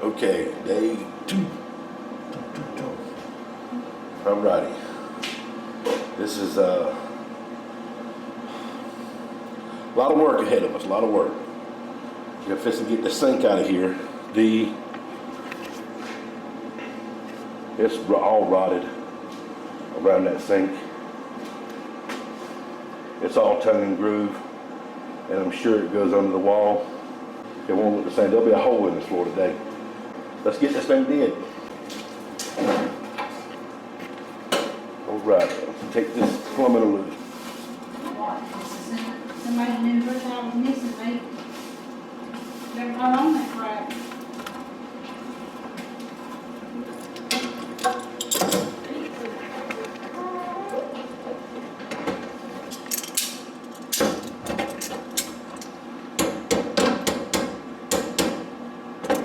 Okay, day two. Alrighty. This is a lot of work ahead of us, a lot of work. We're fixing to get the sink out of here. It's all rotted around that sink. It's all tongue and groove, and I'm sure it goes under the wall. It won't look the same. There'll be a hole in this floor today. Let's get this thing did. All right, take this plumbing loose. Somebody knew what I was missing, mate. Never got on that crap.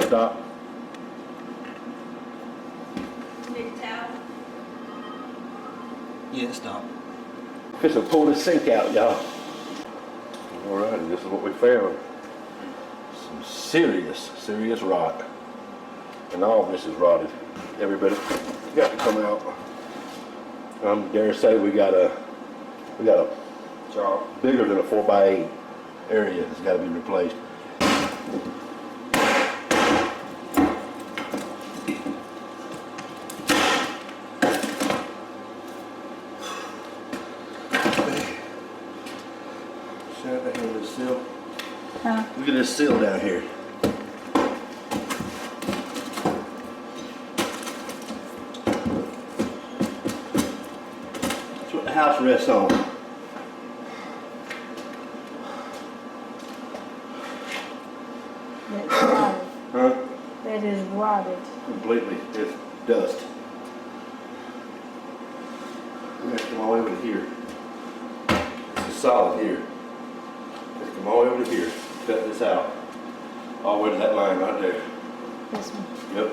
Stop. Big towel. Yeah, stop. Just to pull this sink out, y'all. All right, this is what we found. Some serious rot. And all this is rotted. Everybody got to come out. Dare say we got a job bigger than a 4x8 area that's got to be replaced. Huh? Look at this sill down here. That's what the house rests on. That's rotted. Huh? That is rotted. Completely. It's dust. We have to come all the way over to here. It's solid here. Let's come all the way over to here. Cut this out. All the way to that line right there. This one. Yep.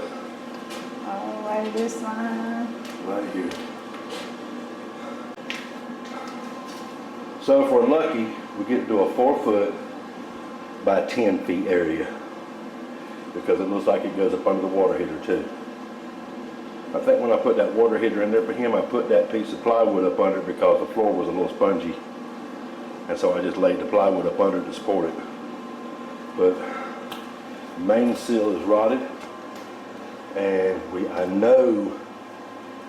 All the way to this line. Right here. So if we're lucky, we get to a 4 foot by 10 feet area, because it looks like it goes up under the water heater too. I think when I put that water heater in there for him, I put that piece of plywood up under it because the floor was a little spongy. And so I just laid the plywood up under it to support it. But the main seal is rotted, and I know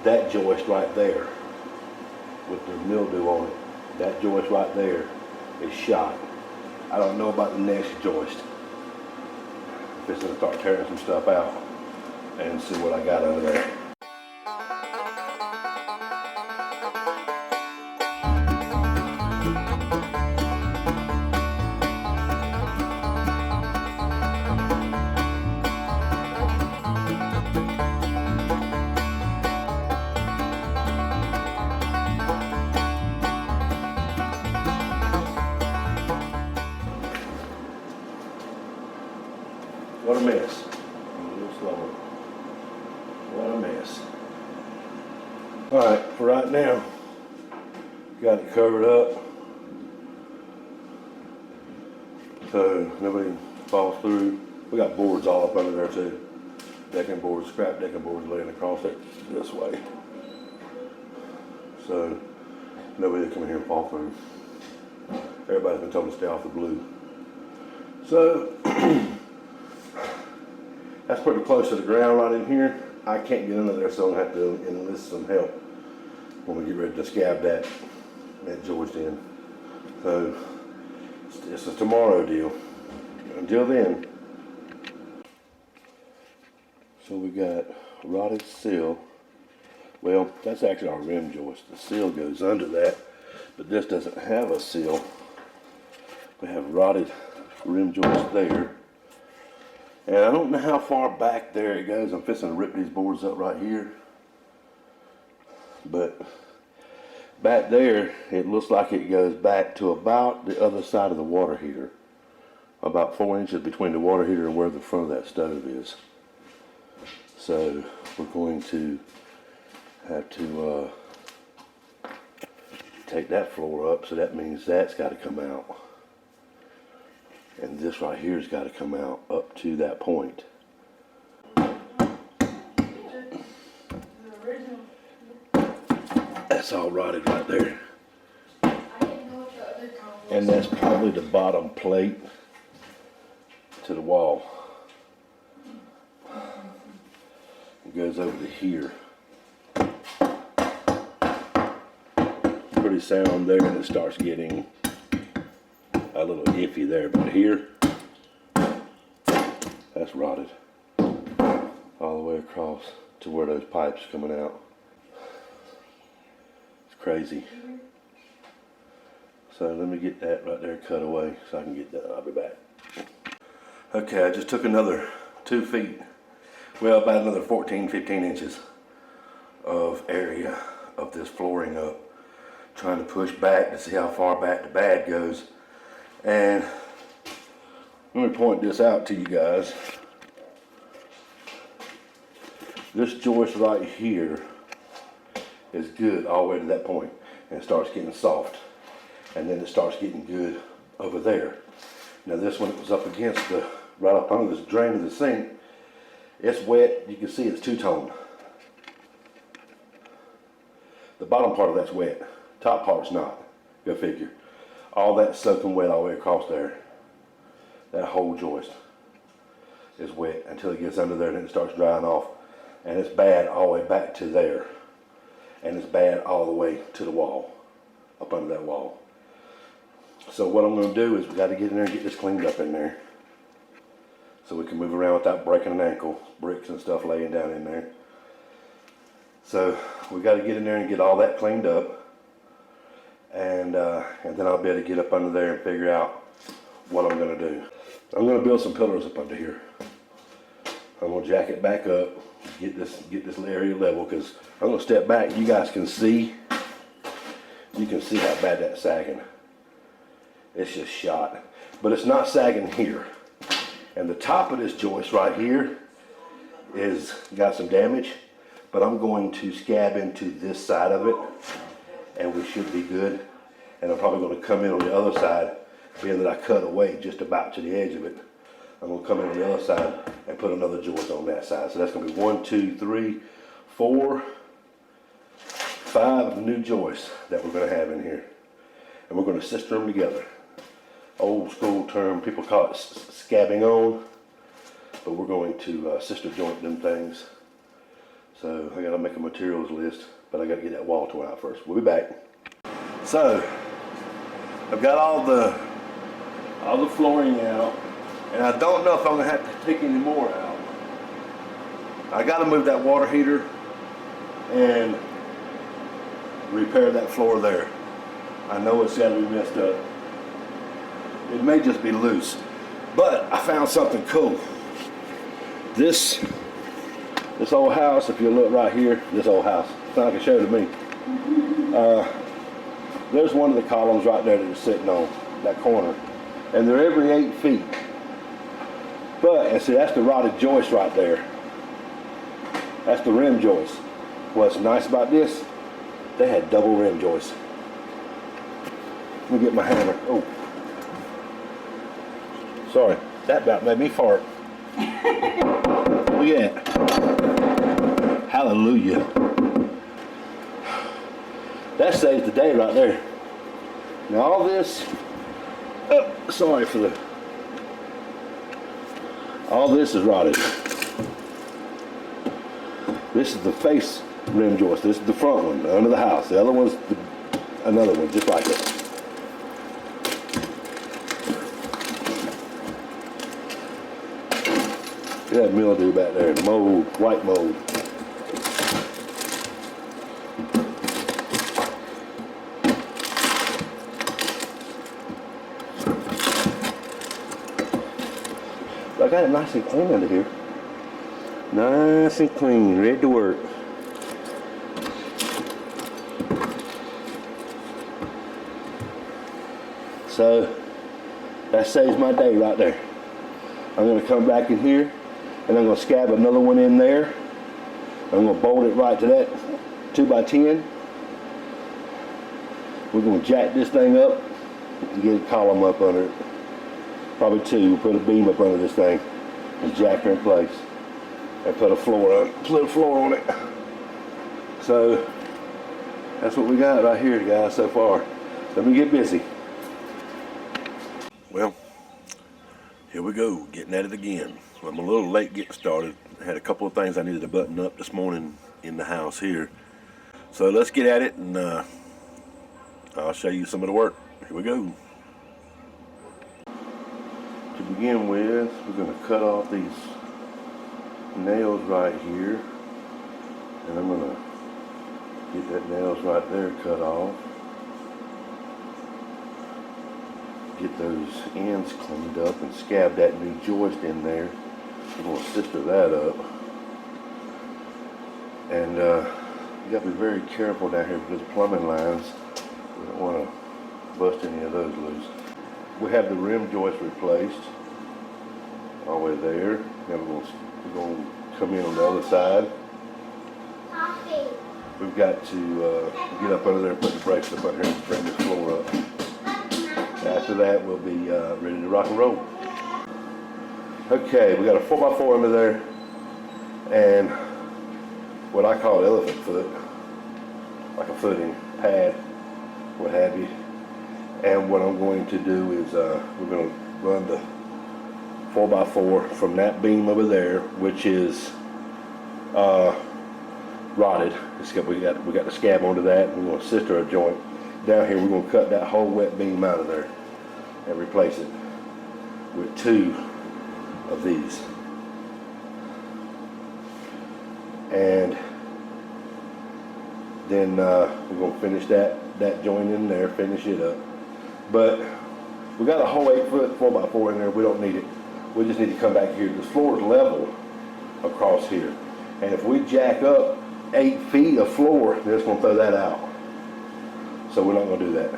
that joist right there with the mildew on it, that joist right there is shot. I don't know about the next joist. I'm just gonna start tearing some stuff out and see what I got under there. What a mess. A little slower. What a mess. Alright, for right now, got it covered up so nobody falls through. We got boards all up under there too. Decking boards, scrap decking boards laying across it this way. So nobody will come in here and fall through. Everybody's been told to stay off the blue. So that's pretty close to the ground right in here. I can't get under there, so I'm gonna have to enlist some help when we get ready to scab that joist in. So it's a tomorrow deal. Until then. So we got rotted sill. Well, that's actually our rim joist. The sill goes under that, but this doesn't have a sill. We have rotted rim joist there. And I don't know how far back there it goes. I'm fixing to rip these boards up right here. But back there, it looks like it goes back to about the other side of the water heater. About 4 inches between the water heater and where the front of that stove is. So we're going to have to take that floor up, so that means that's got to come out. And this right here's got to come out up to that point. That's all rotted right there. I didn't know what the other car was. And that's probably the bottom plate to the wall. It goes over to here. Pretty sound there, and it starts getting a little iffy there, but here, that's rotted all the way across to where those pipes are coming out. It's crazy. So let me get that right there cut away so I can get that. I'll be back. Okay, I just took another 2 feet, well, about another 14, 15 inches of area of this flooring up, trying to push back to see how far back the bad goes. And let me point this out to you guys. This joist right here is good all the way to that point, and it starts getting soft, and then it starts getting good over there. Now this one was up against the, right up under this drain of the sink. It's wet. You can see it's two-tone. The bottom part of that's wet. Top part's not. Go figure. All that's soaking wet all the way across there. That whole joist is wet until it gets under there, and then it starts drying off. And it's bad all the way back to there. And it's bad all the way to the wall, up under that wall. So what I'm going to do is we got to get in there and get this cleaned up in there, so we can move around without breaking an ankle, bricks and stuff laying down in there. So we got to get in there and get all that cleaned up, and then I'll be able to get up under there and figure out what I'm going to do. I'm going to build some pillars up under here. I'm going to jack it back up, get this area level, because I'm going to step back. You guys can see, how bad that's sagging. It's just shot, but it's not sagging here. And the top of this joist right here is got some damage, but I'm going to scab into this side of it, and we should be good. And I'm probably going to come in on the other side, being that I cut away just about to the edge of it. I'm going to come in on the other side and put another joist on that side. So that's going to be 1, 2, 3, 4, 5 new joists that we're going to have in here. And we're going to sister them together. Old school term, people call it scabbing on, but we're going to sister joint them things. So I got to make a materials list, but I got to get that wall torn out first. We'll be back. So I've got all the flooring out, and I don't know if I'm gonna have to take any more out. I got to move that water heater and repair that floor there. I know it's got to be messed up. It may just be loose, but I found something cool. This old house, if you look right here, this old house, it's not like a show to me. There's one of the columns right there that it's sitting on, that corner, and they're every 8 feet. But, and see, that's the rotted joist right there. That's the rim joist. What's nice about this, they had double rim joists. Let me get my hammer. Oh. Sorry, that about made me fart. Look at that. Hallelujah. That saves the day right there. Now all this, sorry for the, all this is rotted. This is the face rim joist. This is the front one under the house. The other one's another one just like it. Look at that mildew back there, mold, white mold. I got it nice and clean under here. Nice and clean, ready to work. So that saves my day right there. I'm going to come back in here and I'm going to scab another one in there. I'm going to bolt it right to that 2x10. We're going to jack this thing up and get a column up under it. Probably 2. We'll put a beam up under this thing and jack her in place. And put a floor on it. So That's what we got right here, guys, so far. Let me get busy. Well, here we go, getting at it again. I'm a little late getting started. I had a couple of things I needed to button up this morning in the house here. So let's get at it, and I'll show you some of the work. Here we go. To begin with, we're going to cut off these nails right here. And I'm going to get that nails right there cut off. Get those ends cleaned up and scab that new joist in there. I'm going to sister that up. And you got to be very careful down here with those plumbing lines. We don't want to bust any of those loose. We have the rim joist replaced all the way there. Now we're going to come in on the other side. We've got to get up under there and put the brakes up under here and bring this floor up. After that, we'll be ready to rock and roll. Okay, we got a 4x4 under there and what I call elephant foot, like a footing pad, what have you. And what I'm going to do is we're going to run the 4x4 from that beam over there, which is rotted. We got the scab onto that. We're going to sister a joint down here. We're going to cut that whole wet beam out of there and replace it with 2 of these. And then we're going to finish that joint in there, finish it up. But we got a whole 8-foot 4x4 in there. We don't need it. We just need to come back here. The floor is level across here. And if we jack up 8 feet of floor, they're just going to throw that out. So we're not going to do that.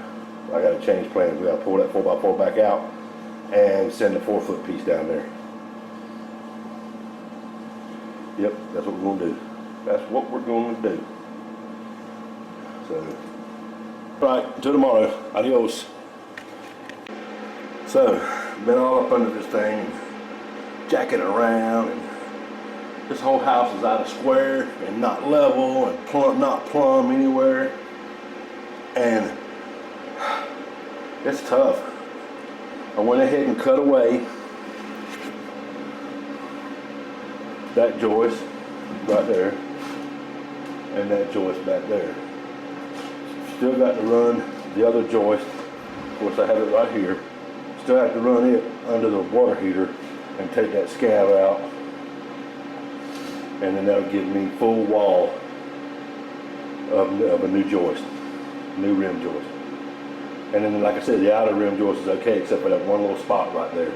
I got to change plans. We got to pull that 4x4 back out and send the 4-foot piece down there. Yep, that's what we're going to do. That's what we're going to do. So, right, until tomorrow. Adios. So, been all up under this thing, jacking around, and this whole house is out of square and not level and not plumb anywhere. And it's tough. I went ahead and cut away that joist right there and that joist back there. Still got to run the other joist. Of course, I have it right here. Still have to run it under the water heater and take that scab out. And then that'll give me full wall of a new joist, new rim joist. And then, like I said, the outer rim joist is okay except for that one little spot right there.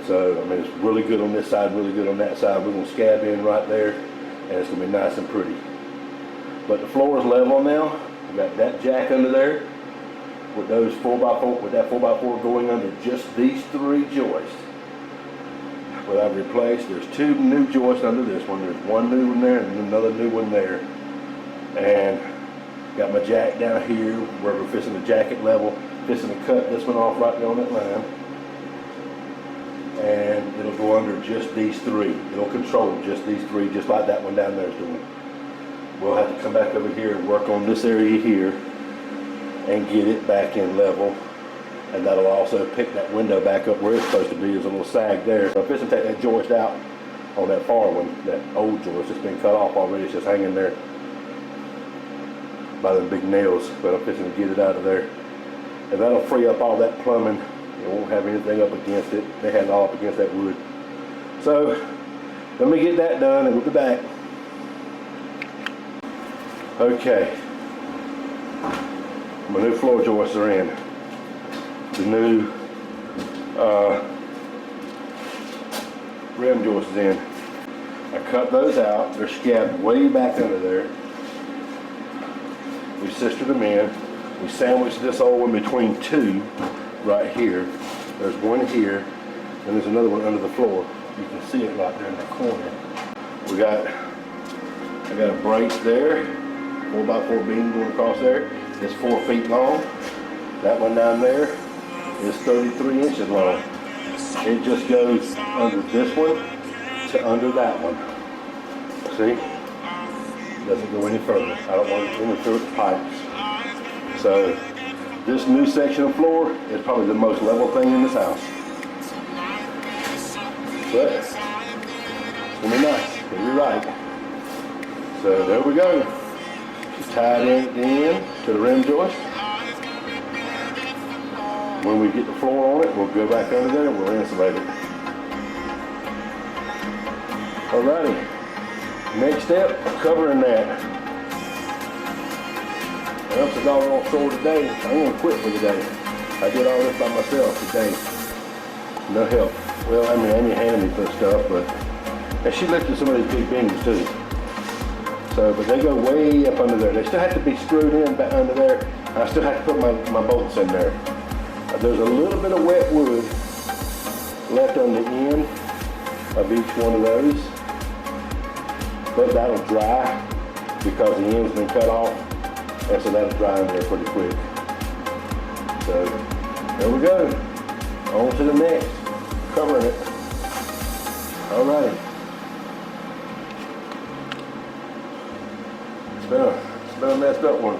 So, I mean, it's really good on this side, really good on that side. We're going to scab in right there, and it's going to be nice and pretty. But the floor is level now. We got that jack under there with those 4x4, with that 4x4 going under just these 3 joists. What I've replaced, there's 2 new joists under this one. There's one new one there and another new one there. And got my jack down here where we're fixing the jacket level, fixing to cut this one off right there on that line. And it'll go under just these 3. It'll control just these 3, just like that one down there is doing. We'll have to come back over here and work on this area here and get it back in level. And that'll also pick that window back up where it's supposed to be. There's a little sag there. So I'm fixing to take that joist out on that far one, that old joist that's been cut off already. It's just hanging there by them big nails, but I'm fixing to get it out of there. And that'll free up all that plumbing. It won't have anything up against it. They had it all up against that wood. So let me get that done and we'll be back. Okay. My new floor joists are in. The new rim joist is in. I cut those out. They're scabbed way back under there. We sistered them in. We sandwiched this all in between 2 right here. There's one here, and there's another one under the floor. You can see it right there in the corner. I got a brace there, 4x4 beam going across there. It's 4 feet long. That one down there is 33 inches long. It just goes under this one to under that one. See? doesn't go any further. I don't want to interfere with the pipes. So this new section of floor is probably the most level thing in this house. But it's gonna be nice, it'll be right. So there we go. She's tied in to the rim joist. When we get the floor on it, we'll go back under there and we'll insulate it. Alrighty, next step, covering that. Well, it's a doggone sore today. I'm gonna quit for the day. I did all this by myself today. No help. Well, I mean, Amy handed me some stuff, but and she lifted some of these big beams too. So, but they go way up under there. They still have to be screwed in back under there. I still have to put my bolts in there. There's a little bit of wet wood left on the end of each one of those, but that'll dry because the end's been cut off, and so that'll dry in there pretty quick. So there we go. On to the next, covering it. All right. It's been a messed up one.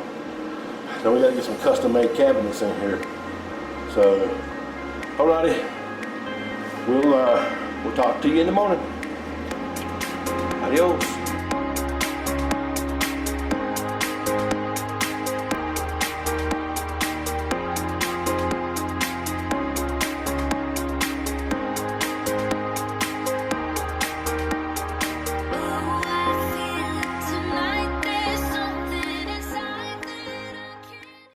Now we gotta get some custom-made cabinets in here. So, alrighty, we'll talk to you in the morning. Adios.